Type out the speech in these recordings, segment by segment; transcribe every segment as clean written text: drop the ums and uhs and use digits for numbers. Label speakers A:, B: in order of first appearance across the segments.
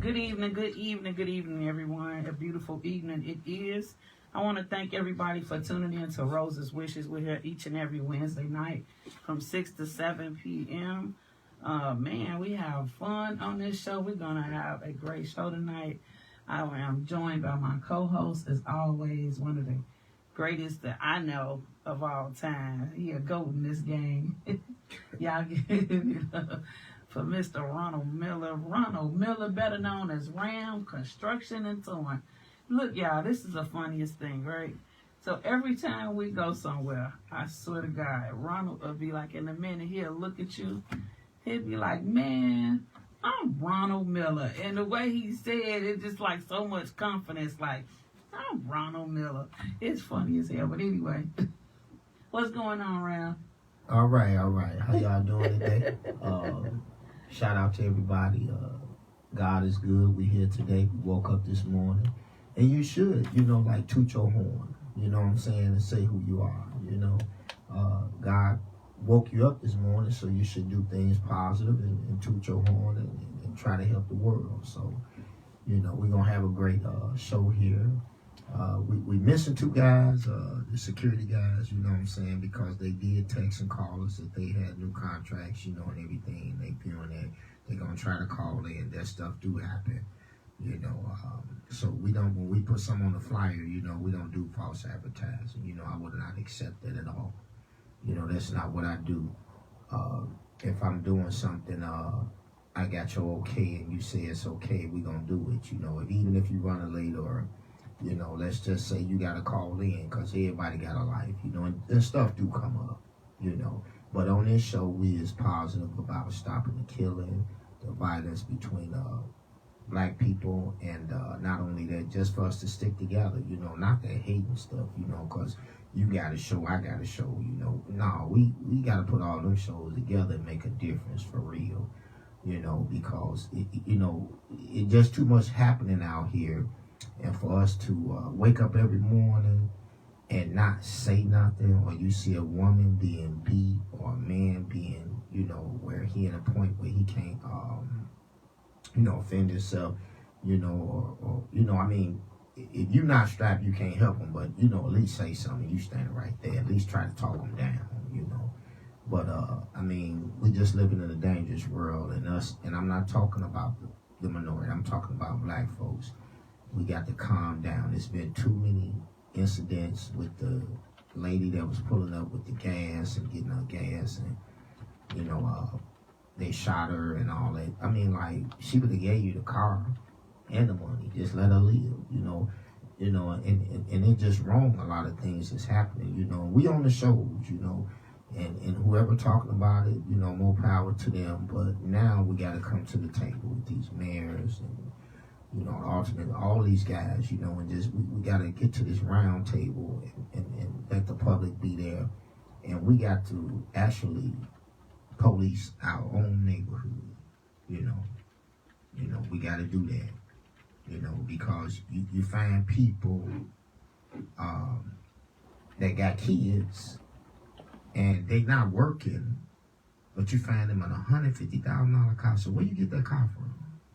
A: Good evening, everyone. A beautiful evening it is. I want to thank everybody for tuning in to Rose's Wishes. We're here each and every Wednesday night from 6 to 7 p.m. Man, we have fun on this show. We're going to have a great show tonight. I am joined by my co-host, as always, one of the greatest that I know of all time. He a goat in this game. Y'all give it up for Mr. Ronald Miller. Ronald Miller, better known as Ram Construction and Towing. Look, y'all, this is the funniest thing, right? So every time we go somewhere, I swear to God, Ronald will be like, in a minute, he'll look at you. He'll be like, man, I'm Ronald Miller. And the way he said it, just like so much confidence, like, I'm Ronald Miller. It's funny as hell. But anyway, what's going on, Ram?
B: All right. How y'all doing today? Shout out to everybody. God is good. We're here today. We woke up this morning. And you should, like toot your horn. You know what I'm saying? And say who you are. God woke you up this morning, so you should do things positive and toot your horn and try to help the world. So, we're going to have a great show here. We missing two guys, the security guys, you know what I'm saying, because they did text and call us that they had new contracts, and everything. They feeling that they're going to try to call in. That stuff do happen, so we don't, when we put something on the flyer, we don't do false advertising. I would not accept that at all. That's not what I do. If I'm doing something, I got your okay and you say it's okay, we going to do it, even if you run late or, let's just say you got to call in because everybody got a life, and stuff do come up, But on this show, we is positive about stopping the killing, the violence between black people, and not only that, just for us to stick together, not that hating stuff, because you got a show, I got a show, No, we got to put all them shows together and make a difference for real, because, it just too much happening out here. And for us to wake up every morning and not say nothing, or you see a woman being beat or a man being, where he at a point where he can't, offend himself, or I mean, if you're not strapped, you can't help him, but, at least say something. You stand right there. At least try to talk him down, But, I mean, we just living in a dangerous world, and I'm not talking about the minority. I'm talking about black folks. We got to calm down. There's been too many incidents with the lady that was pulling up with the gas and getting her gas, and, they shot her and all that. I mean, like, she would have gave you the car and the money. Just let her live, and it's just wrong. A lot of things is happening, We on the shows, and whoever talking about it, more power to them. But now we got to come to the table with these mayors and, ultimately all these guys, and just we got to get to this round table and let the public be there. And we got to actually police our own neighborhood, we got to do that, because you find people that got kids and they not working, but you find them in a $150,000 car. So where you get that car from?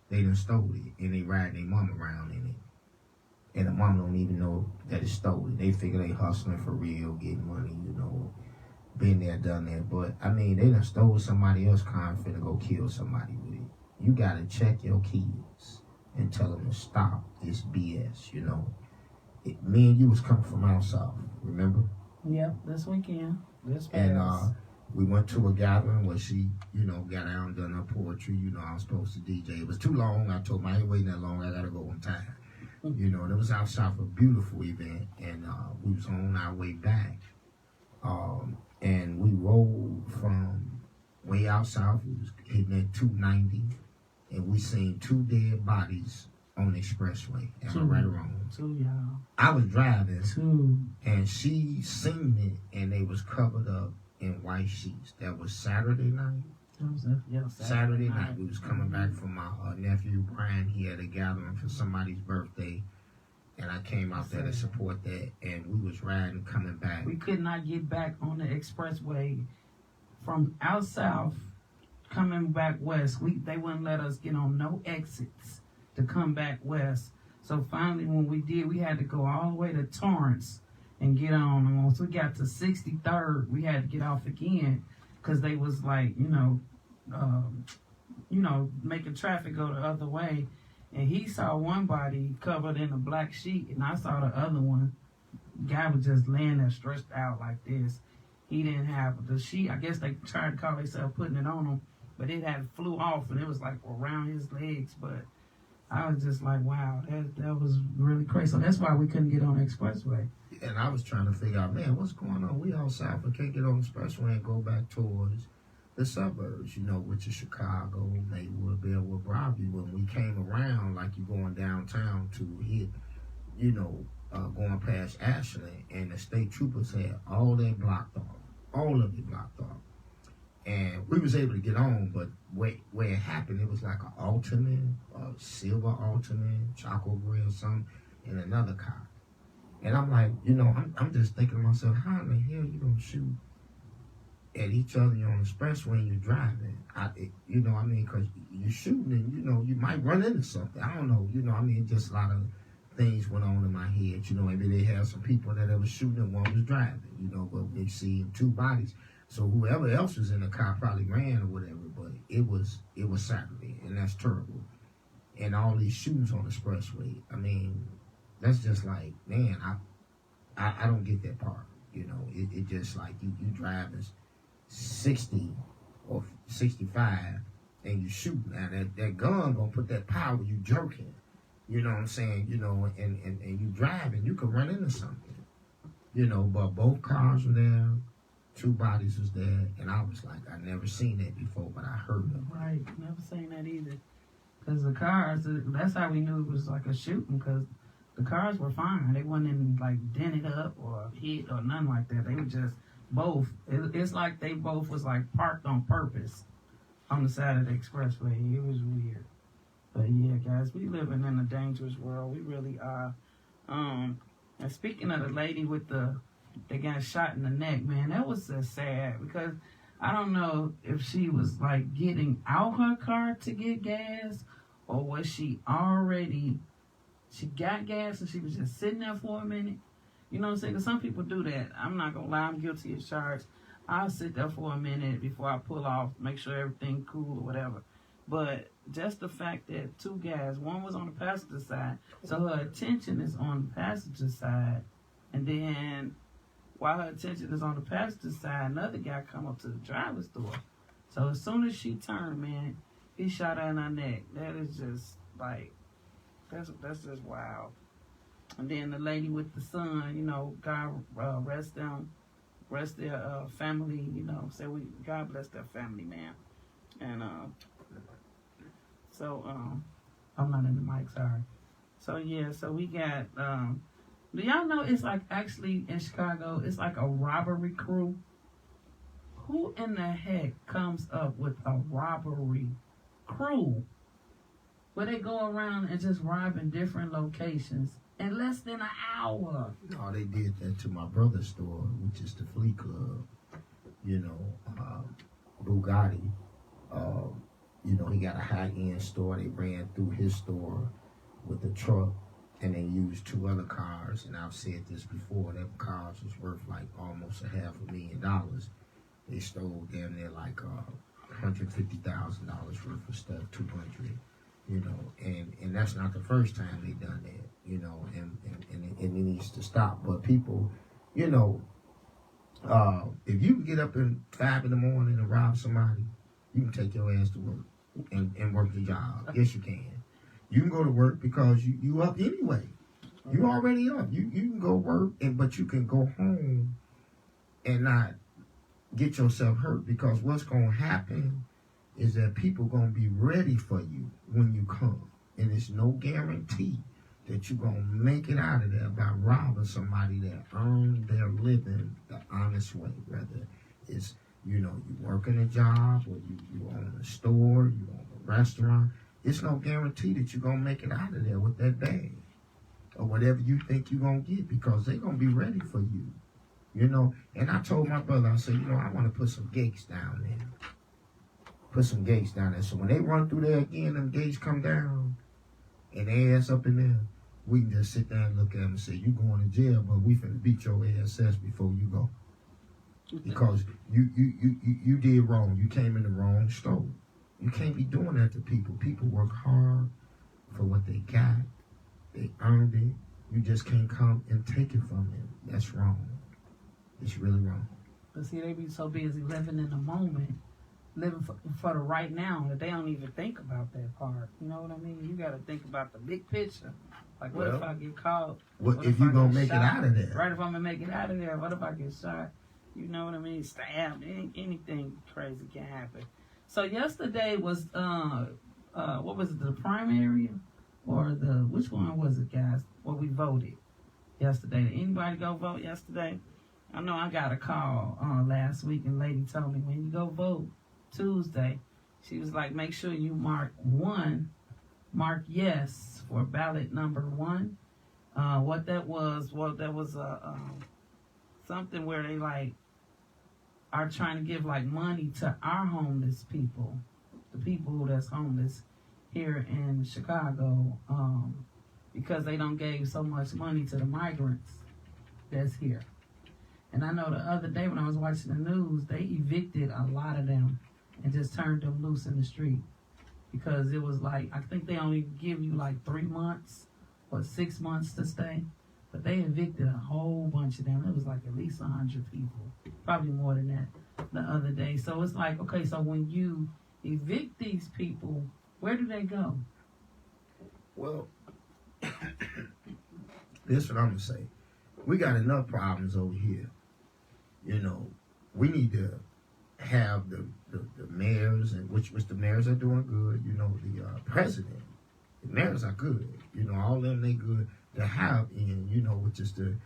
B: They done stole it, and they riding their mama around in it. And the mama don't even know that it's stolen. They figure they hustling for real, getting money, been there, done that. But, I mean, they done stole somebody else's car and finna go kill somebody with it. You gotta check your kids and tell them to stop this BS, Me and you was coming from out south, remember?
A: Yep, this weekend.
B: And we went to a gathering where she, got out and done her poetry. I was supposed to DJ. It was too long. I told her I ain't waiting that long. I got to go on time. It was outside for a beautiful event. And we was on our way back. And we rolled from way out south. We was hitting at 290. And we seen two dead bodies on the expressway. Am I right or wrong?
A: Two, y'all.
B: I was driving.
A: Two.
B: And she seen it. And they was covered up in white sheets. That was Saturday night. Saturday night. We was coming back from my nephew Brian. He had a gathering for somebody's birthday, and I came out there to support that. And we was riding, coming back.
A: We could not get back on the expressway from out south, coming back west. They wouldn't let us get on no exits to come back west. So finally, when we did, we had to go all the way to Torrance and get on. And once we got to 63rd, we had to get off again because they was like, making traffic go the other way. And he saw one body covered in a black sheet, and I saw the other one. Guy was just laying there stretched out like this. He didn't have the sheet. I guess they tried to call themselves putting it on him, but it had flew off, and it was like around his legs. But I was just like, wow, that was really crazy. So that's why we couldn't get on the expressway.
B: And I was trying to figure out, man, what's going on? We outside, but can't get on the expressway and go back towards the suburbs, which is Chicago, Maywood, Bellwood, Broadview. When we came around, like you going downtown to hit, going past Ashland, and the state troopers had all that blocked off, all of it blocked off. And we was able to get on, but where it happened, it was like an Alderman, a silver Alderman, charcoal gray or something, and another car. And I'm like, I'm just thinking to myself, how in the hell you gonna shoot at each other on the expressway when you're driving? Because you're shooting and, you might run into something. I don't know, just a lot of things went on in my head. Maybe they had some people that was shooting and one was driving, but they see two bodies. So whoever else was in the car probably ran or whatever, but it was Saturday, and that's terrible. And all these shootings on the expressway, that's just like, man, I don't get that part. It just like you driving 60 or 65 and you shoot. Now that gun gonna put that power, you jerking. You know what I'm saying? And you driving, you could run into something. But both cars were there, two bodies was there, and I was like, I never seen that before, but I heard them.
A: Right, never seen that either. Because the cars, that's how we knew it was like a shooting, because the cars were fine. They wasn't like dented up or hit or nothing like that. They were just both. It's like they both was like parked on purpose on the side of the expressway. It was weird. But yeah, guys, we living in a dangerous world. We really are. And speaking of the lady with that got shot in the neck, man, that was just sad because I don't know if she was like getting out her car to get gas or was she got gas and she was just sitting there for a minute. You know what I'm saying? Because some people do that. I'm not going to lie. I'm guilty as charged. I'll sit there for a minute before I pull off, make sure everything cool or whatever. But just the fact that two guys, one was on the passenger side, so her attention is on the passenger side. And then while her attention is on the passenger side, another guy come up to the driver's door. So as soon as she turned, man, he shot her in her neck. That is just like, that's just wild. And then the lady with the son, God rest their family, God bless their family, man. And I'm not in the mic, sorry. So yeah, so we got do y'all know it's like actually in Chicago, it's like a robbery crew? Who in the heck comes up with a robbery crew where they go around and just rob in different locations in less than an hour?
B: No, they did that to my brother's store, which is the Flea Club. Bugatti. He got a high-end store. They ran through his store with a truck, and they used two other cars. And I've said this before, that cars was worth like almost $500,000. They stole damn near like $150,000 worth of stuff, $200,000. And that's not the first time they done that. And it needs to stop. But people, if you can get up at 5 in the morning and rob somebody, you can take your ass to work and work the job. Yes, you can. You can go to work because you up anyway. You already up. You can go work, but you can go home and not get yourself hurt, because what's going to happen is that people going to be ready for you when you come. And it's no guarantee that you're going to make it out of there by robbing somebody that earned their living the honest way, whether it's you working a job, or you own a store, you own a restaurant. It's no guarantee that you're going to make it out of there with that bag or whatever you think you're going to get, because they're going to be ready for you, And I told my brother, I said, I want to put some gates down there. So when they run through there again, them gates come down, and their ass up in there, we can just sit there and look at them and say, you going to jail, but we finna beat your ass before you go. Because you did wrong. You came in the wrong store. You can't be doing that to people. People work hard for what they got. They earned it. You just can't come and take it from them. That's wrong. It's really wrong.
A: But see, they be so busy living in the moment, living for the right now, that they don't even think about that part. You know what I mean? You got to think about the big picture. Like, what if I get caught?
B: What if you going to make it out of there?
A: Right, if I'm going to make it out of there. What if I get shot? You know what I mean? Stabbed. Anything crazy can happen. So yesterday was, what was it, the primary? Or which one was it, guys? Where we voted yesterday. Did anybody go vote yesterday? I know I got a call last week, and lady told me, when you go vote Tuesday, she was like, make sure you mark yes for ballot number 1. What that was something where they like are trying to give like money to our homeless people, the people that's homeless here in Chicago, because they don't give so much money to the migrants that's here. And I know the other day when I was watching the news, they evicted a lot of them and just turned them loose in the street, because it was like, I think they only give you like 3 months or 6 months to stay, but they evicted a whole bunch of them. It was like at least 100 people, probably more than that the other day. So it's like, okay, so when you evict these people, where do they go?
B: Well, this is what I'm going to say. We got enough problems over here. You know, we need to have the mayors, and which the mayors are doing good. You know, the president, the mayors are good. You know, all of them, they good to have in, you know, which is the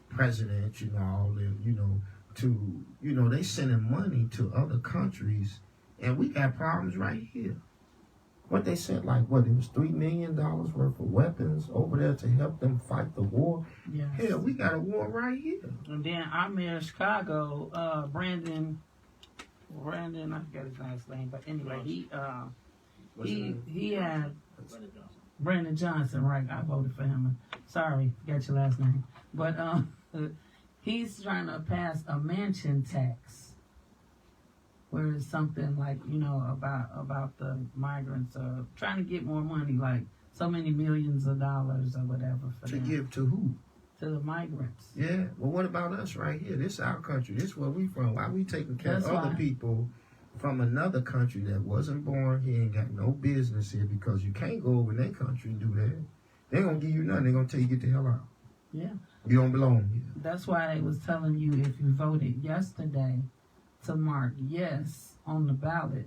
B: president, you know, all them, you know, to, you know, they sending money to other countries, and we got problems right here. What they said, like, what, it was $3 million worth of weapons over there to help them fight the war?
A: Yes.
B: Hell, we got a war right here.
A: And then our mayor of Chicago, Brandon, I forget his last name, but anyway, he had Brandon Johnson, right? I voted for him. Sorry, forgot your last name. But he's trying to pass a mansion tax, where it's something like, you know, about the migrants, trying to get more money, like so many millions of dollars or whatever for them.
B: To give to who?
A: To the migrants.
B: Yeah. Well, what about us right here? This is our country. This is where we from. Why we taking care of other people from another country that wasn't born here and got no business here? Because you can't go over in their country and do that. They ain't going to give you nothing. They're going to tell you get the hell out.
A: Yeah.
B: You don't belong here.
A: That's why they was telling you, if you voted yesterday, to mark yes on the ballot,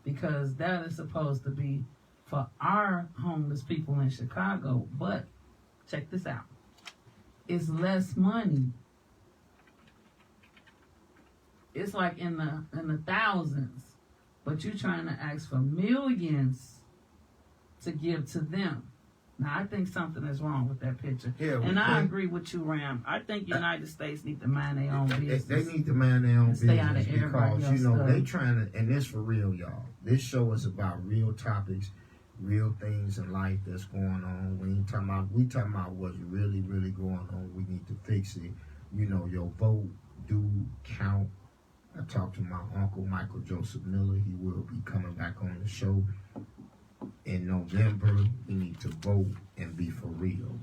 A: because that is supposed to be for our homeless people in Chicago. But check this out, it's less money. It's like in the thousands, but you're trying to ask for millions to give to them. Now, I think something is wrong with that picture. Yeah, and I agree with you, Ram. I think United States need to mind their own business.
B: They need to mind their own business.
A: Stay out of everybody
B: because, you know, they trying to, and this for real, y'all. This show is about real topics, real things in life that's going on. We talking about what's really, really going on. We need to fix it. You know, your vote do count. I talked to my uncle, Michael Joseph Miller. He will be coming back on the show in November. We need to vote and be for real,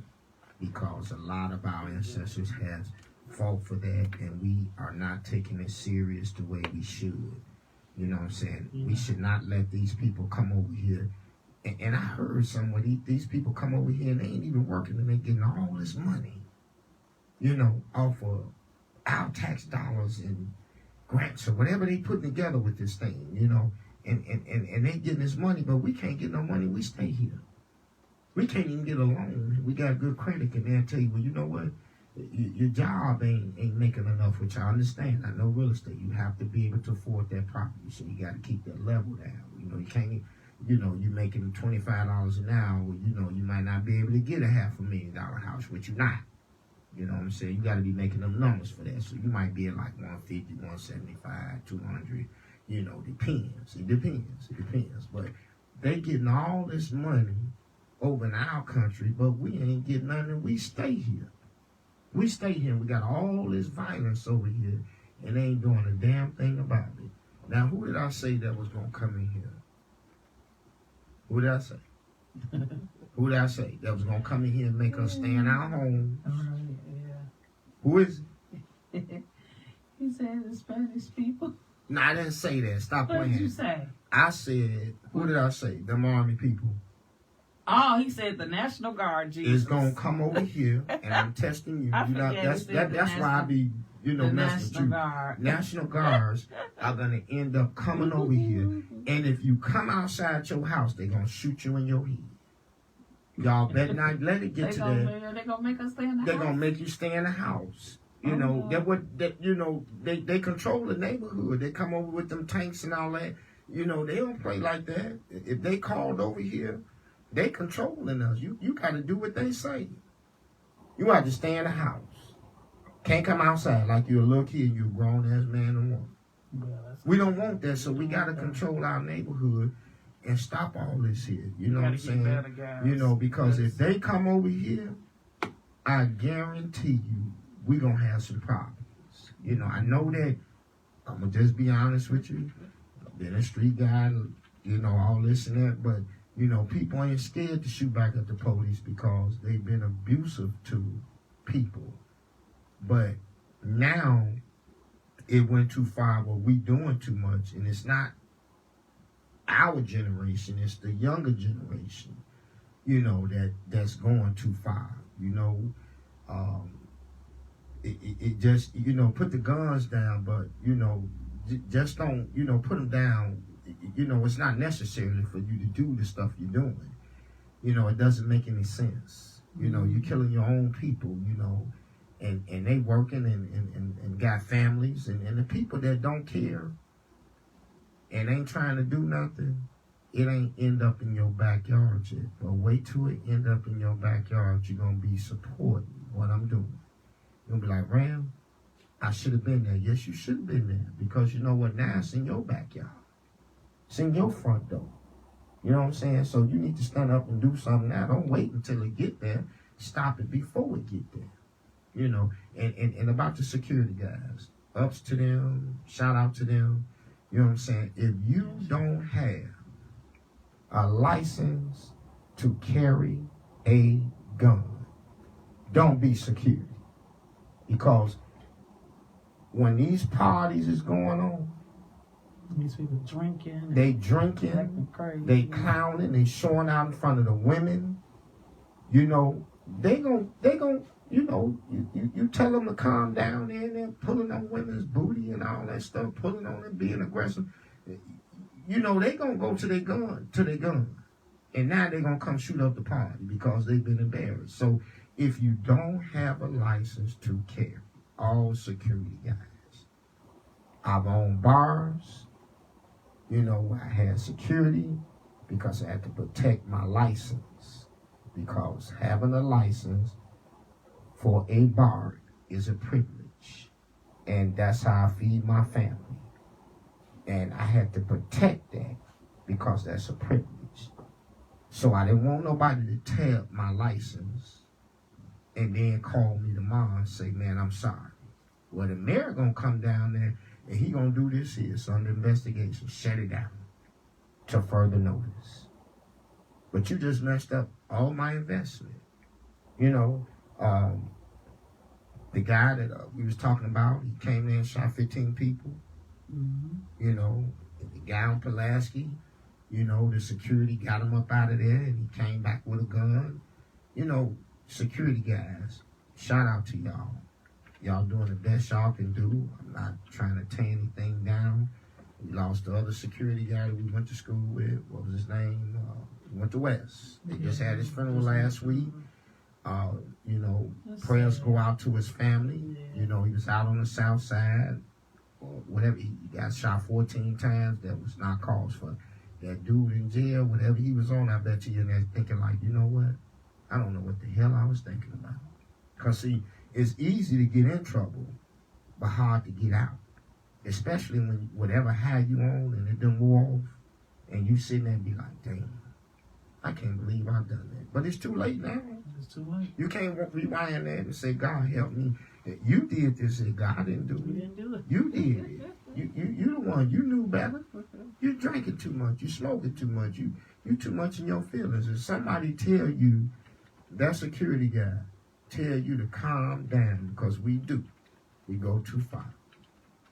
B: because a lot of our ancestors has fought for that, and we are not taking it serious the way we should. You know what I'm saying? Yeah. We should not let these people come over here. And I heard somewhere these people come over here and they ain't even working, and they getting all this money, you know, off of our tax dollars and grants or whatever they putting together with this thing, you know. And they getting this money, but we can't get no money. We stay here. We can't even get a loan. We got good credit, and they'll tell you, well, you know what? Your job ain't making enough, which I understand. I know real estate. You have to be able to afford that property, so you got to keep that level down. You know, you can't, you know, you making $25 an hour, you know, you might not be able to get a $500,000 house, which you're not. You know what I'm saying? You got to be making them numbers for that. So you might be at like 150, 175, 200. You know, depends. It depends. But they getting all this money over in our country, but we ain't getting nothing. We stay here. We stay here. We got all this violence over here, and they ain't doing a damn thing about it. Now, who did I say that was going to come in here? Who did I say? Who did I say that was going to come in here and make us stay in our homes?
A: Yeah.
B: Who is it?
A: He said the Spanish people.
B: No, I didn't say that. Stop
A: What
B: playing.
A: did you say?
B: I said, who did I say? Them army people.
A: Oh, he said the National Guard, Jesus.
B: Is going to come over here, and I'm testing you.
A: I
B: You know,
A: forget
B: that's
A: he said the
B: that's why I be, you know,
A: the
B: messing with
A: National
B: you.
A: Guard.
B: National Guards are going to end up coming over here, and if you come outside your house, they're going to shoot you in your head. Y'all better not let it get to that.
A: They're going to make us stay in the house.
B: They're going to make you stay in the house. You know, that what that you know, they control the neighborhood. They come over with them tanks and all that. You know, they don't play like that. If they called over here, they controlling us. You got to do what they say. You have to stay in the house. Can't come outside like you're a little kid. You're a grown-ass man and woman.
A: Yeah,
B: We don't want that, so we got to control our neighborhood and stop all this here. You know what I'm saying?
A: Better,
B: you know, because if they come over here, I guarantee you, we're going to have some problems. You know, I know that, I'm going to just be honest with you. I've been a street guy, you know, all this and that, but, you know, people ain't scared to shoot back at the police because they've been abusive to people. But now it went too far where we doing too much, and it's not our generation, it's the younger generation, you know, that's going too far, you know. It just, you know, put the guns down, but, you know, just don't, you know, put them down. You know, it's not necessary for you to do the stuff you're doing. You know, it doesn't make any sense. You know, you're killing your own people, you know, and they working and got families, and the people that don't care and ain't trying to do nothing, it ain't end up in your backyard yet. But wait till it end up in your backyard, you're going to be supporting what I'm doing. You'll be like, Ram, I should have been there. Yes, you should have been there. Because you know what? Now it's in your backyard. It's in your front door. You know what I'm saying? So you need to stand up and do something now. Don't wait until it get there. Stop it before it get there. You know, and about the security guys, ups to them, shout out to them. You know what I'm saying? If you don't have a license to carry a gun, don't be security. Because when these parties is going on,
A: these people drinking.
B: They drinking, they clowning, they showing out in front of the women. You know, they gon' you know, you tell them to calm down there and they're pulling on women's booty and all that stuff, pulling on them, being aggressive. You know, they gonna go to their gun. And now they're gonna come shoot up the party because they've been embarrassed. So if you don't have a license to carry, all security guys. I've owned bars. You know, I had security because I had to protect my license. Because having a license for a bar is a privilege. And that's how I feed my family. And I had to protect that because that's a privilege. So I didn't want nobody to tear up my license and then call me tomorrow and say, man, I'm sorry. Well, the mayor gonna come down there and he gonna do this here. It's under investigation. Shut it down to further notice. But you just messed up all my investment. You know, the guy that we was talking about, he came in and shot 15 people. Mm-hmm. You know, the guy on Pulaski, you know, the security got him up out of there and he came back with a gun. You know, security guys, shout out to y'all. Y'all doing the best y'all can do. I'm not trying to tear anything down. We lost the other security guy that we went to school with. What was his name? He went to West. They just had his funeral last week. You know, prayers go out to his family. You know, he was out on the south side. Or whatever. He got shot 14 times. That was not cause for that dude in jail. Whatever he was on, I bet you're in there thinking like, you know what? I don't know what the hell I was thinking about. Because, see, it's easy to get in trouble, but hard to get out. Especially when whatever high you on and it done wore off And you sitting there and be like, damn, I can't believe I've done that. But it's too late now.
A: It's too late.
B: You can't rewind that and say, God help me. You did this, and God didn't do it.
A: You didn't do it.
B: You did it. You the one. You knew better. You drinking too much. You smoking too much. You too much in your feelings. If somebody tell you, that security guy tell you to calm down, because we do. We go too far.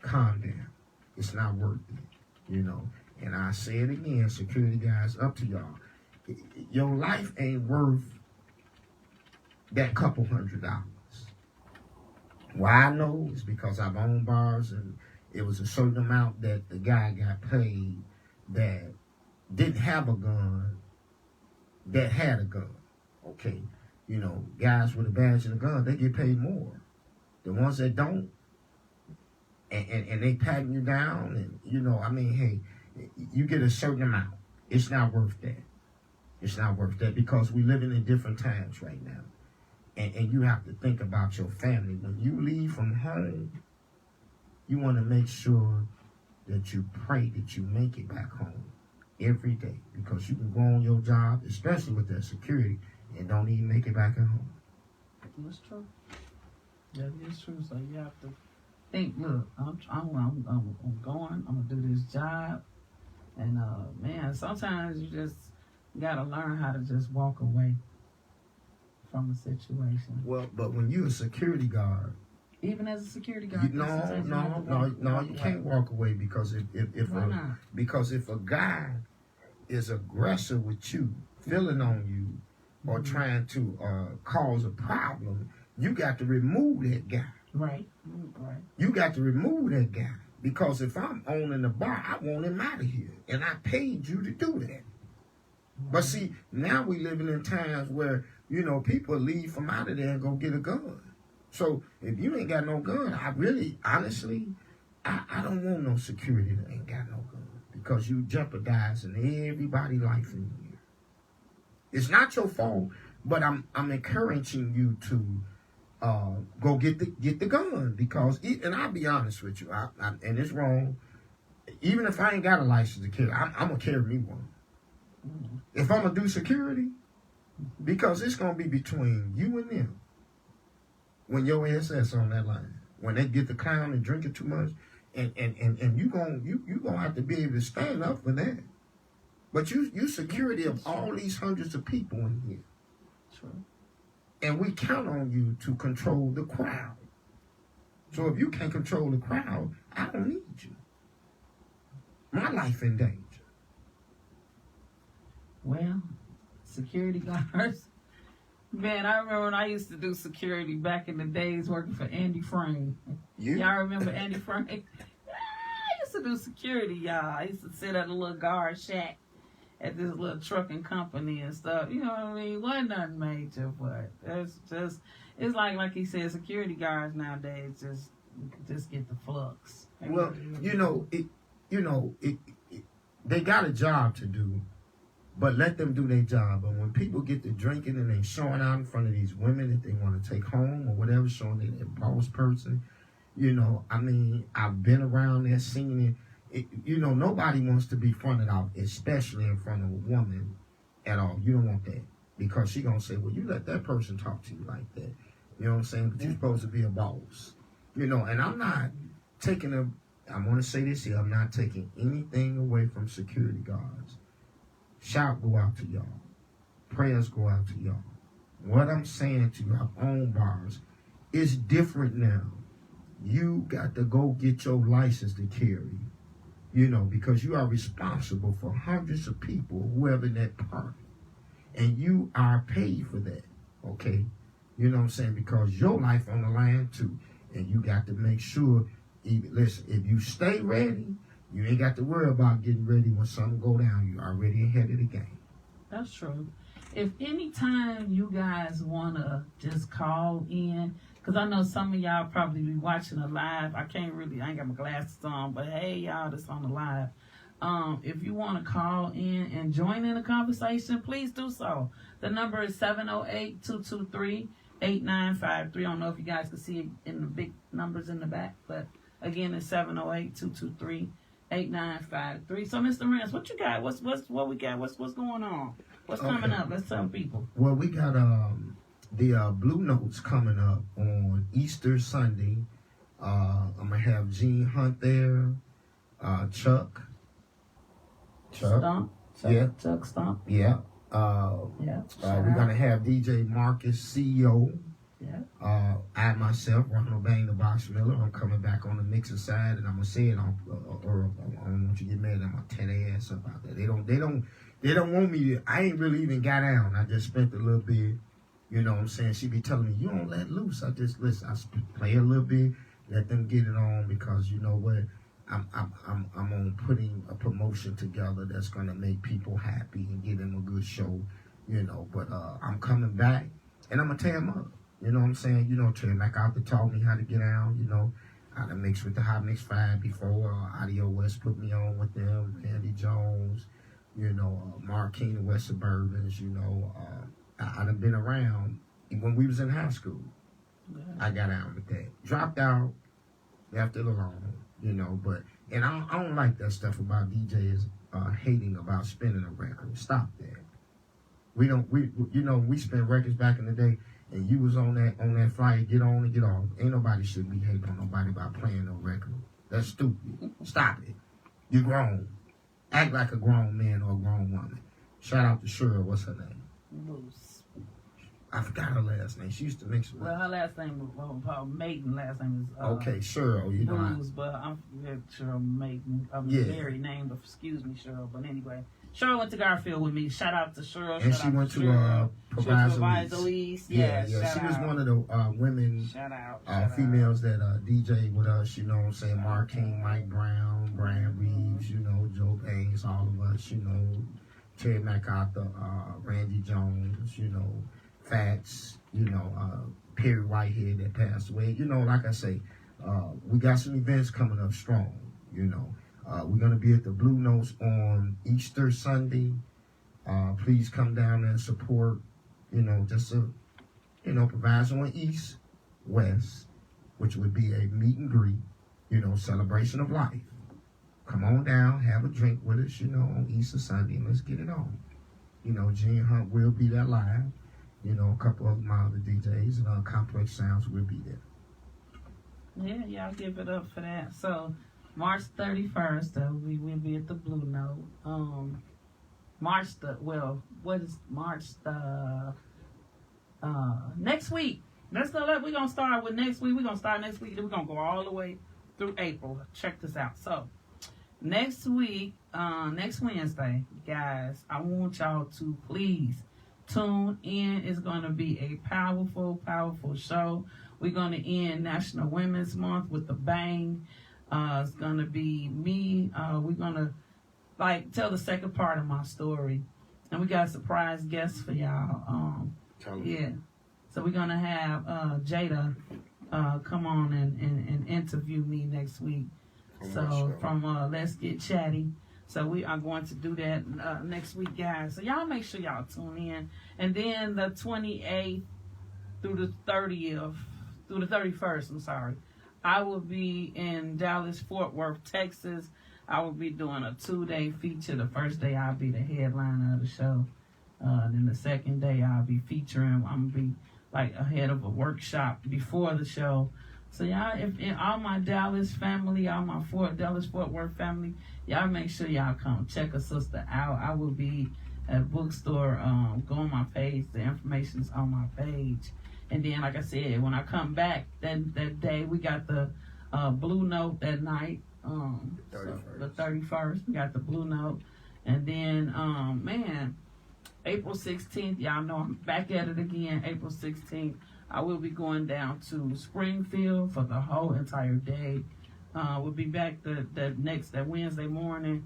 B: Calm down. It's not worth it. You know. And I say it again, security guys, up to y'all. Your life ain't worth that couple $100. Why I know is because I've owned bars, and it was a certain amount that the guy got paid that didn't have a gun, that had a gun. Okay, you know, guys with a badge and a gun, they get paid more. The ones that don't, and they patting you down, and you know, I mean, hey, you get a certain amount. It's not worth that. It's not worth that, because we're living in different times right now. And you have to think about your family. When you leave from home, you want to make sure that you pray that you make it back home every day, because you can go on your job, especially with that security, and don't even make it back at home.
A: That's true. That is true. So you have to think, look, I'm going, I'm going to do this job. And, man, sometimes you just got to learn how to just walk away from a situation.
B: Well, but when you're a security guard,
A: even as a security guard,
B: no, you can't walk away, because if a guy is aggressive with you, feeling on you, or trying to cause a problem, you got to remove that guy.
A: Right.
B: You got to remove that guy, because if I'm owning the bar, I want him out of here, and I paid you to do that. But see, now we living in times where, you know, people leave from out of there and go get a gun. So if you ain't got no gun, honestly, I don't want no security that ain't got no gun, because you jeopardizing everybody's life in here. It's not your fault, but I'm encouraging you to go get the gun, because and I'll be honest with you, and it's wrong. Even if I ain't got a license to carry, I'm gonna carry me one. If I'm going to do security, because it's going to be between you and them. When your SS on that line, when they get the clown and drinking too much, and you gonna have to be able to stand up for that. But you security of all these hundreds of people in here.
A: True.
B: And we count on you to control the crowd. So if you can't control the crowd, I don't need you. My life in danger.
A: Well, security guards. Man, I remember when I used to do security back in the days working for Andy Frame. Y'all remember Andy Frame? I used to do security, y'all. I used to sit at a little guard shack at this little trucking company and stuff. You know what I mean? Wasn't nothing major, but it's like he said, security guards nowadays just get the flux.
B: Well, they got a job to do. But let them do their job. But when people get to drinking and they showing out in front of these women that they want to take home or whatever, showing they're a boss person, you know, I mean, I've been around there, seen it. You know, nobody wants to be fronted out, especially in front of a woman at all. You don't want that, because she going to say, well, you let that person talk to you like that. You know what I'm saying? But you're supposed to be a boss. You know, and I'm not taking I want to say this here, I'm not taking anything away from security guards. Shout go out to y'all. Prayers go out to y'all. What I'm saying to you, I've owned bars. It's different now. You got to go get your license to carry. You know, because you are responsible for hundreds of people, whoever in that park. And you are paid for that. Okay? You know what I'm saying? Because your life on the line too. And you got to make sure, listen, if you stay ready, you ain't got to worry about getting ready when something go down. You're already ahead of the game.
A: That's true. If any time you guys want to just call in, because I know some of y'all probably be watching a live. I ain't got my glasses on, but hey, y'all that's on the live. If you want to call in and join in the conversation, please do so. The number is 708-223-8953. I don't know if you guys can see it in the big numbers in the back, but again, it's 708-223-8953. 8953. So, Mr. Rance, what you got? What we got? What's going on? What's coming up? Let's tell people.
B: Well, we got the Blue Notes coming up on Easter Sunday. I'm gonna have Gene Hunt there, Chuck,
A: Stump. Chuck Stump.
B: Yeah.
A: Yeah.
B: We're gonna have DJ Marcus, CEO.
A: Yeah.
B: I myself, Ronald Bang, the Box Miller. I'm coming back on the mixing side, and I'm gonna say it on. I don't want you to get mad. I'm gonna tear their ass up out there. They don't want me to. I ain't really even got down. I just spent a little bit. You know what I'm saying? She be telling me, you don't let loose. I just listen. I play a little bit, let them get it on, because you know what? I'm on putting a promotion together that's gonna make people happy and give them a good show, you know. But I'm coming back, and I'm gonna tear them up. You know what I'm saying? You know, Trey MacArthur taught me how to get down. You know, how to mix with the Hot Mix 5 before. Audio West put me on with them. Andy Jones, you know, Mark King, the West Suburbans. You know, I done been around when we was in high school. Yeah. I got out with that. Dropped out, left it alone. You know, but and I don't like that stuff about DJs hating about spinning a record. Stop that. We you know, we spent records back in the day. And you was on that flyer, get on and get off. Ain't nobody should be hating on nobody about playing no record. That's stupid. Stop it. You grown. Act like a grown man or a grown woman. Shout out to Cheryl. What's her name?
A: Bruce.
B: I forgot her last name. She used to mix with.
A: Well, her last name was Maiden. Last name is
B: okay, Cheryl. You know,
A: Bruce, but I'm Cheryl Maiden. Married name, but excuse me, Cheryl. But anyway. Cheryl went to Garfield with me. Shout out to Cheryl.
B: And she went to
A: Proviso.
B: Yeah. She was one of the women, females that DJ with us. You know what I'm saying? Mark King, Mike Brown, Brian Reeves, you know, Joe Baines, all of us, you know, Terry MacArthur, Randy Jones, you know, Fats, you know, Perry Whitehead that passed away. You know, like I say, we got some events coming up strong, you know. We're going to be at the Blue Notes on Easter Sunday. Please come down and support, you know, just a, you know, Proviso on East, West, which would be a meet and greet, you know, celebration of life. Come on down, have a drink with us, you know, on Easter Sunday, and let's get it on. You know, Gene Hunt will be there live. You know, a couple of my other DJs and Complex Sounds will be there.
A: Yeah, y'all give it up for that. So, March 31st, we will be at the Blue Note. Next week. We're going to start with next week. We're going to start next week. Then we're going to go all the way through April. Check this out. So, next week, next Wednesday, guys, I want y'all to please tune in. It's going to be a powerful, powerful show. We're going to end National Women's Month with a bang. It's going to be me. We're going to, tell the second part of my story. And we got a surprise guest for y'all. Yeah. So we're going to have Jada come on and interview me next week. From Let's Get Chatty. So we are going to do that next week, guys. So y'all make sure y'all tune in. And then the 28th through the 30th, through the 31st, I will be in Dallas, Fort Worth, Texas. I will be doing a 2-day feature. The first day I'll be the headliner of the show. Then the second day I'll be featuring. I'm going to be ahead of a workshop before the show. So y'all, if all my Dallas family, all my Dallas Fort Worth family, y'all make sure y'all come check a sister out. I will be at a bookstore. Go on my page. The information's on my page. And then, like I said, when I come back that day, we got the Blue Note that night. The 31st, we got the Blue Note. And then, April 16th, y'all know I'm back at it again. April 16th, I will be going down to Springfield for the whole entire day. We'll be back that Wednesday morning.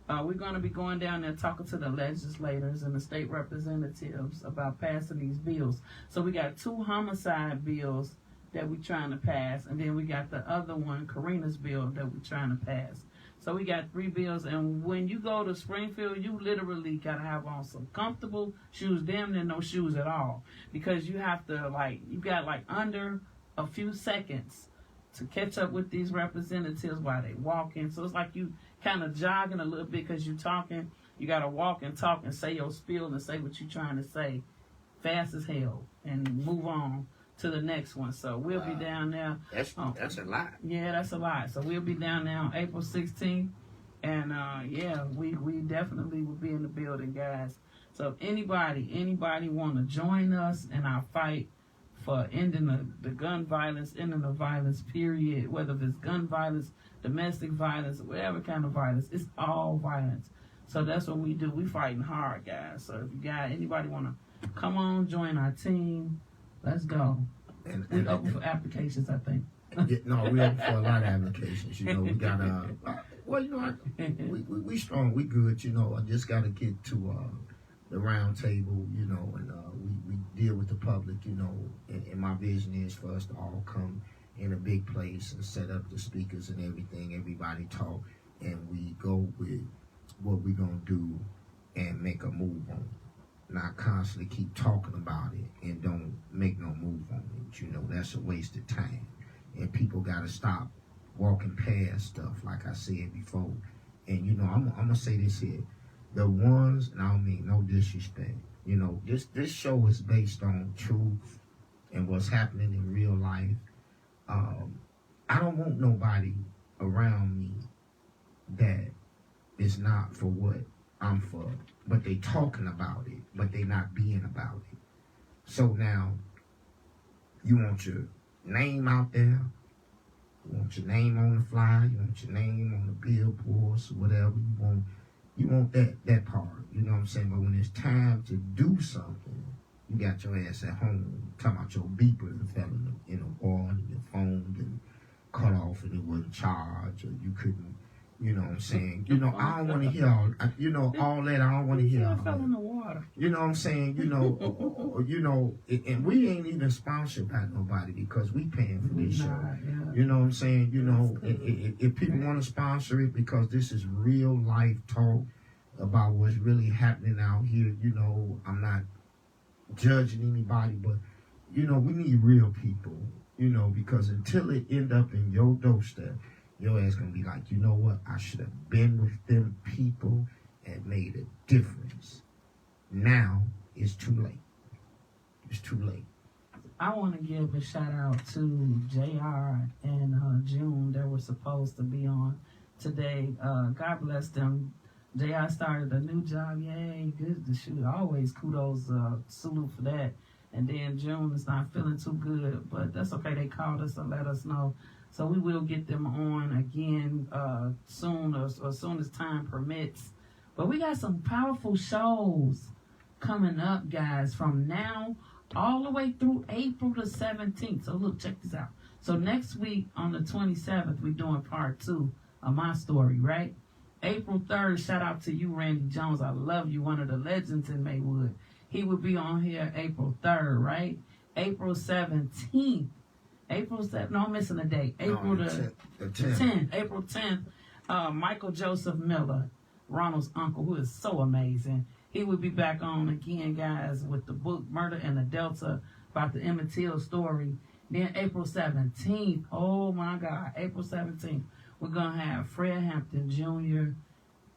A: We're going to be going down there talking to the legislators and the state representatives about passing these bills. So we got 2 homicide bills that we're trying to pass, and then we got the other one, Karina's bill, that we're trying to pass. So we got 3 bills, and when you go to Springfield, you literally got to have on some comfortable shoes, damn near no shoes at all, because you have to, you got under a few seconds to catch up with these representatives while they walking. So it's like you kind of jogging a little bit because you talking. You got to walk and talk and say your spiel and say what you're trying to say fast as hell and move on to the next one. So we'll be down there.
B: That's a lot.
A: Yeah, that's a lot. So we'll be down there on April 16th. And, we definitely will be in the building, guys. So if anybody want to join us in our fight for ending the gun violence, ending the violence, period, whether it's gun violence, domestic violence, whatever kind of violence, it's all violence. So that's what we do. We fighting hard, guys. So if you got anybody want to come on, join our team, let's go. We open for applications, I think.
B: No, we open for a lot of applications. You know, we got well, you know, we strong, we good. You know, I just got to get to the round table. You know, and we deal with the public. You know, and my vision is for us to all come in a big place and set up the speakers and everything. Everybody talk, and we go with what we're gonna do and make a move on it. Not constantly keep talking about it and don't make no move on it. You know, that's a waste of time. And people gotta stop walking past stuff, like I said before. And you know, I'm gonna say this here. The ones, and I don't mean no disrespect, you know, this show is based on truth and what's happening in real life. I don't want nobody around me that is not for what I'm for, but they talking about it, but they not being about it. So now, you want your name out there, you want your name on the flyer, you want your name on the billboards, whatever you want that part, you know what I'm saying? But when it's time to do something, you got your ass at home, talking about your beeper and fell in a wall and your phone and cut off and it wasn't charged, or you couldn't. You know what I'm saying? You know, I don't want to hear all that. I don't want to hear all that.
A: Fell in the water.
B: You know what I'm saying? You know, and we ain't even sponsored by nobody because we paying for this show. Yeah. You know what I'm saying? You know, if people want to sponsor it because this is real life talk about what's really happening out here, you know, I'm not judging anybody, but, you know, we need real people, you know, because until it end up in your doorstep, your ass gonna be like, you know what? I should have been with them people and made a difference. Now it's too late. It's too late.
A: I want to give a shout out to JR and June. They were supposed to be on today. God bless them. JR started a new job. Yay, good to shoot. Always kudos, salute for that. And then June is not feeling too good, but that's okay. They called us and let us know. So we will get them on again soon, or as soon as time permits. But we got some powerful shows coming up, guys, from now all the way through April the 17th. So look, check this out. So next week on the 27th, we're doing part 2 of my story, right? April 3rd, shout out to you, Randy Jones. I love you, one of the legends in Maywood. He will be on here April 3rd, right? April 17th. April 7th, no, I'm missing a date. April the 10th. April 10th, Michael Joseph Miller, Ronald's uncle, who is so amazing. He will be back on again, guys, with the book Murder in the Delta about the Emmett Till story. Then April 17th, oh my God, April 17th, we're going to have Fred Hampton Jr.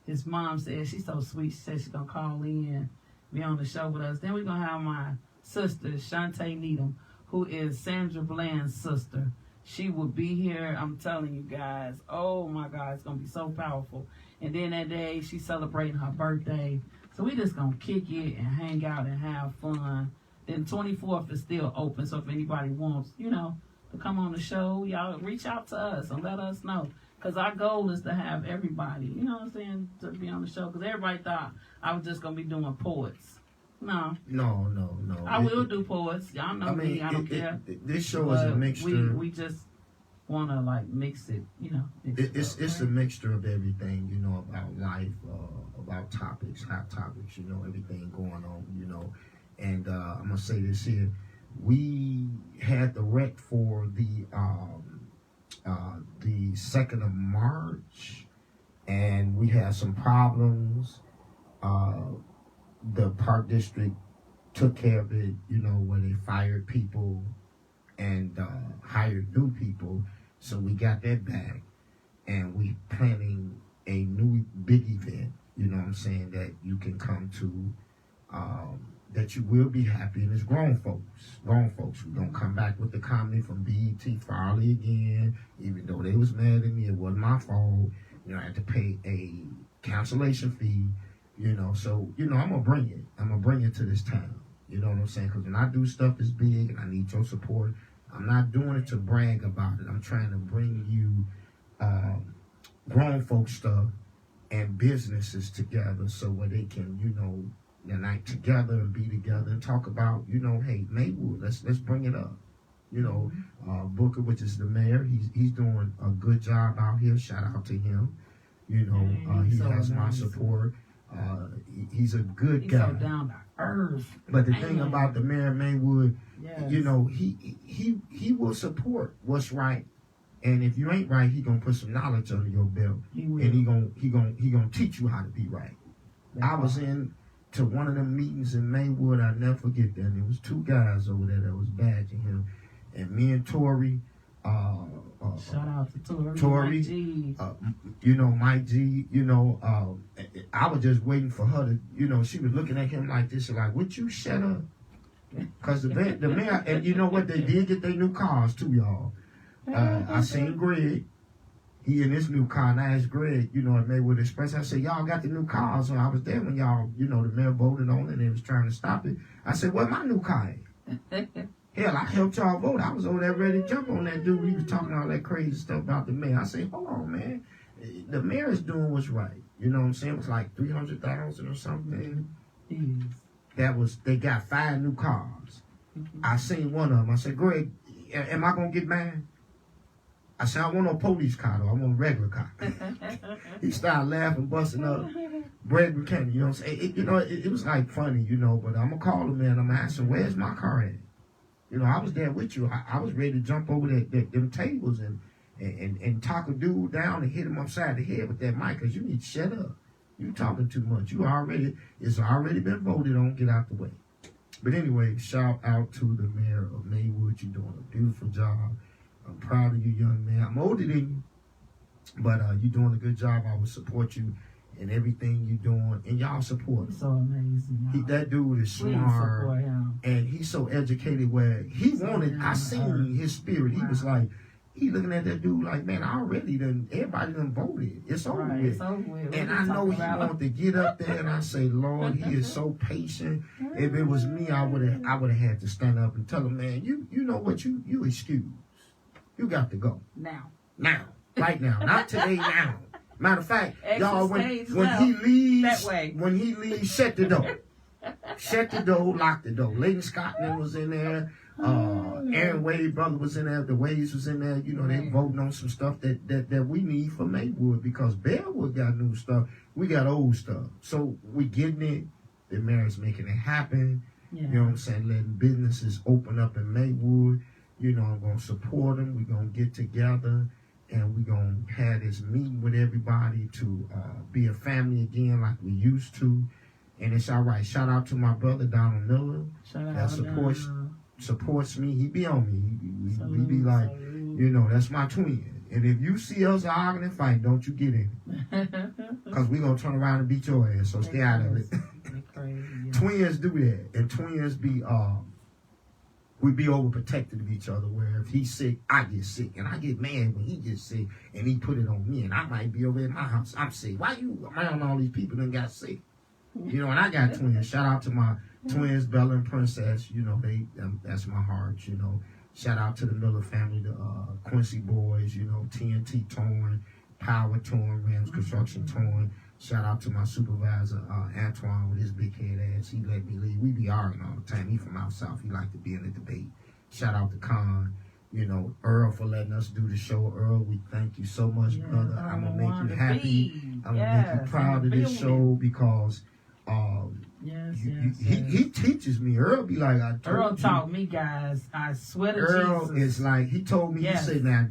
A: His mom said, she's so sweet, she said she's going to call in, be on the show with us. Then we're going to have my sister, Shantae Needham, who is Sandra Bland's sister. She will be here. I'm telling you guys. Oh, my God. It's going to be so powerful. And then that day, she's celebrating her birthday. So we just going to kick it and hang out and have fun. Then 24th is still open. So if anybody wants, you know, to come on the show, y'all reach out to us and let us know. Because our goal is to have everybody, you know what I'm saying, to be on the show. Because everybody thought I was just going to be doing poets. No. I will do poets. Y'all know me. I don't care.
B: This show is a mixture.
A: We just want to like mix it, you know.
B: It's a mixture of everything, you know, about life, about topics, hot topics, you know, everything going on, you know. And I'm gonna say this here: we had the rec for the 2nd of March, and we had some problems. The Park District took care of it, you know, where they fired people and hired new people. So we got that back, and we planning a new big event, you know what I'm saying, that you can come to, that you will be happy, and it's grown folks. We're going to come back with the comedy from BET Farley again, even though they was mad at me, it wasn't my fault. You know, I had to pay a cancellation fee, you know, so, you know, I'm going to bring it to this town, you know what I'm saying, because when I do stuff that's big and I need your support, I'm not doing it to brag about it. I'm trying to bring you grown folks stuff and businesses together so where they can, you know, unite together and be together and talk about, you know, hey, Maywood, let's bring it up. You know, Booker, which is the mayor, he's doing a good job out here. Shout out to him. You know, he has my support. He's a good guy.
A: He's so down to earth.
B: But the thing about the mayor of Maywood,
A: yes,
B: you know, he will support what's right. And if you ain't right, he gonna put some knowledge under your belt, and he gonna teach you how to be right. I was in to one of them meetings in Maywood. I never forget that. And there was two guys over there that was badging him, and me and Tori.
A: Shout out to
B: Tori,
A: Mike G.
B: You know, Mike G. You know, I was just waiting for her to. You know, she was looking at him like this, like, "Would you shut up?" Because the mayor, and you know what, they did get their new cars too, y'all. I seen Greg. He in his new car, and I asked Greg, you know, at Maywood Express, I said, y'all got the new car. So I was there when y'all, you know, the mayor voted on it and they was trying to stop it. I said, where my new car at? Hell, I helped y'all vote. I was over there ready to jump on that dude. He was talking all that crazy stuff about the mayor. I said, hold on, man. The mayor is doing what's right. You know what I'm saying? It was like 300,000 or something. They got 5 new cars. I seen one of them. I said, Greg, am I going to get mine? I said, I want no police car, though. I want a regular car. He started laughing, busting up. Brad Buchanan, you know what I'm saying? It was like funny, you know, but I'm going to call him, man. I'm going to ask him, where's my car at? You know, I was there with you. I was ready to jump over them tables and talk a dude down and hit him upside the head with that mic, because you need to shut up. You talking too much. It's already been voted on. Get out the way. But anyway, shout out to the mayor of Maywood. You're doing a beautiful job. I'm proud of you, young man. I'm older than you, but you're doing a good job. I will support you in everything you're doing, and y'all support him.
A: So amazing.
B: That dude is smart, and he's so educated. Where he wanted, I seen his spirit. He was like, he looking at that dude like, man, everybody done voted. It's over with.
A: It's over with.
B: And I know he wanted to get up there, and I say, Lord, he is so patient. If it was me, I would have had to stand up and tell him, man, you know what, you excuse. You got to go. Now. Right now. Not today, now. Matter of fact, y'all, when he leaves, shut the door. Shut the door, lock the door. Lady Scotland was in there. Aaron Wade brother was in there. The Wades was in there. You know, they voting on some stuff that we need for Maywood, because Bearwood got new stuff. We got old stuff. So we getting it. The mayor's making it happen. Yeah. You know what I'm saying? Letting businesses open up in Maywood. You know, I'm going to support them. We're going to get together, and we're going to have this meeting with everybody to be a family again like we used to. And it's all right. Shout out to my brother, Donald Miller. That supports me. He be on me. He be like, you know, that's my twin. And if you see us arguing and fighting, don't you get in it. Because we're going to turn around and beat your ass, so stay out of it. Twins do that. And twins be... we be overprotective of each other, where if he's sick, I get sick. And I get mad when he gets sick and he put it on me. And I might be over at my house. I'm sick. Why you around all these people that got sick? You know, and I got twins. Shout out to my twins, Bella and Princess. You know, that's my heart, you know. Shout out to the Miller family, the Quincy boys, you know, TNT Torn, Power Torn, Rams Construction Torn. Shout out to my supervisor, Antoine, with his big head ass. He let me leave. We be arguing all the time. He from out south. He like to be in the debate. Shout out to Con. You know, Earl for letting us do the show. Earl, we thank you so much, brother. I'm going to make you happy. I'm going to make you proud of this show, because
A: Yes,
B: he teaches me. Earl be like,
A: Earl taught me, guys. I swear to
B: Earl
A: Jesus.
B: is like, he told me,
A: Yes.
B: he said, now,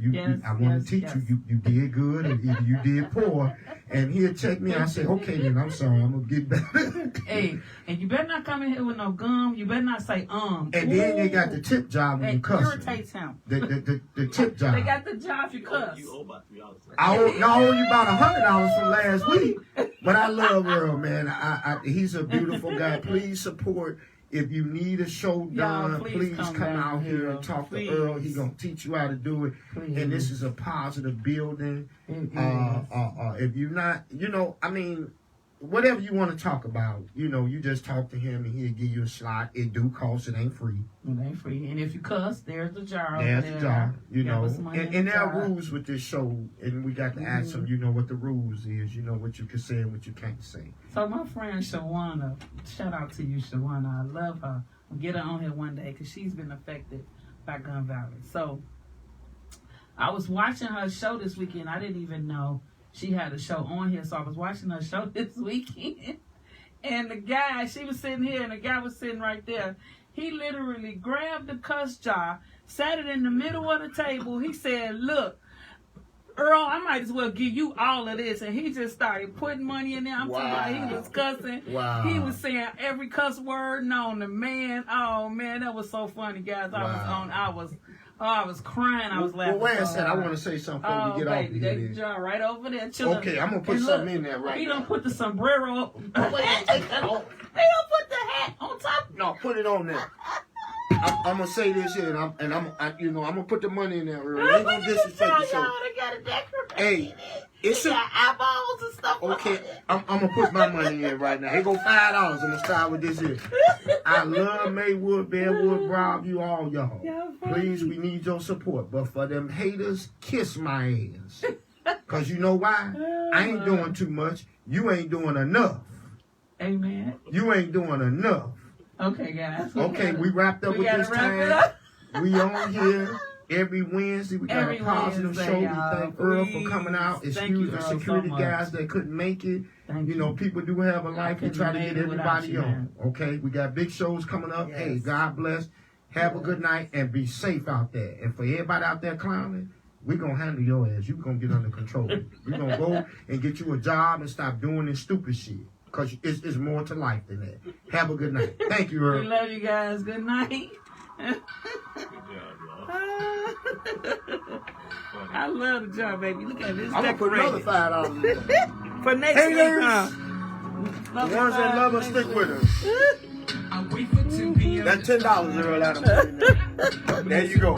B: I want to teach you. You did good, and either you did poor. And he'll check me. I say, okay, then I'm sorry. I'm going to get better.
A: Hey, and you better not come in here with no gum. You better not say
B: And then they got the tip job when you cuss.
A: It irritates him.
B: The tip job.
A: They got the job you cuss.
C: You owe about $3.
B: I owe you about $100 from last week. But I love Earl, man. He's a beautiful guy. Please support. If you need a show done, please come out here and talk to Earl. He's going to teach you how to do it. Please. And this is a positive building. If you're not, whatever you want to talk about, you just talk to him and he'll give you a slot. It do cost. It ain't free.
A: It ain't free. And if you cuss, there's the jar.
B: There's the jar, And there are
A: jar.
B: rules with this show. And we got to ask them, what the rules is. What you can say and what you can't say.
A: So my friend Shawana, shout out to you, Shawana. I love her. I'll get her on here one day because she's been affected by gun violence. So I was watching her show this weekend. I didn't even know she had a show on here. So I was watching her show this weekend. And the guy, she was sitting here and the guy was sitting right there. He literally grabbed the cuss jar, sat it in the middle of the table. He said, look, Earl, I might as well give you all of this. And he just started putting money in there. I'm talking about he was cussing.
B: Wow.
A: He was saying every cuss word known to man. Oh, man, that was so funny, guys. I was crying. I was laughing.
B: Well, wait a
A: so
B: second. I
A: hard.
B: want to say something before we get off
A: baby,
B: here.
A: That jar right over there.
B: Okay, I'm going to put something in there right
A: He
B: now.
A: don't put the sombrero.
B: Wait, take that off.
A: They don't put the hat on top.
B: No, put it on there. I'm gonna say this here, and I'm gonna put the money in there. Earl. Ain't gonna disrespect the show.
A: They got a decoration.
B: Hey, it's
A: got eyeballs and stuff.
B: okay. I'm gonna put my money in right now. Here go $5. I'm gonna start with this here. I love Maywood, Bearwood, Broadview, all y'all. Please, we need your support. But for them haters, kiss my ass. Cause you know why? I ain't doing too much. You ain't doing enough.
A: Amen.
B: You ain't doing enough.
A: Okay, guys.
B: Okay, we wrapped up with this time. We on here every Wednesday. We got a positive show. We thank Earl for coming out. Excuse the security guys that couldn't make it. People do have a life. We try to get everybody on. Okay, we got big shows coming up. Yes. Hey, God bless. Have a good night and be safe out there. And for everybody out there clowning, we're going to handle your ass. You're going to get under control. We're going to go and get you a job and stop doing this stupid shit. Because it's more to life than that. Have a good night. Thank you, Earl.
A: We love you guys. Good night.
C: Good job, y'all.
A: I love the job, baby. Look at this.
B: I'm going to put another $5 in there.
A: For next week, huh?
B: The ones that love us, stick with us. That $10, Earl, Adam. There you go.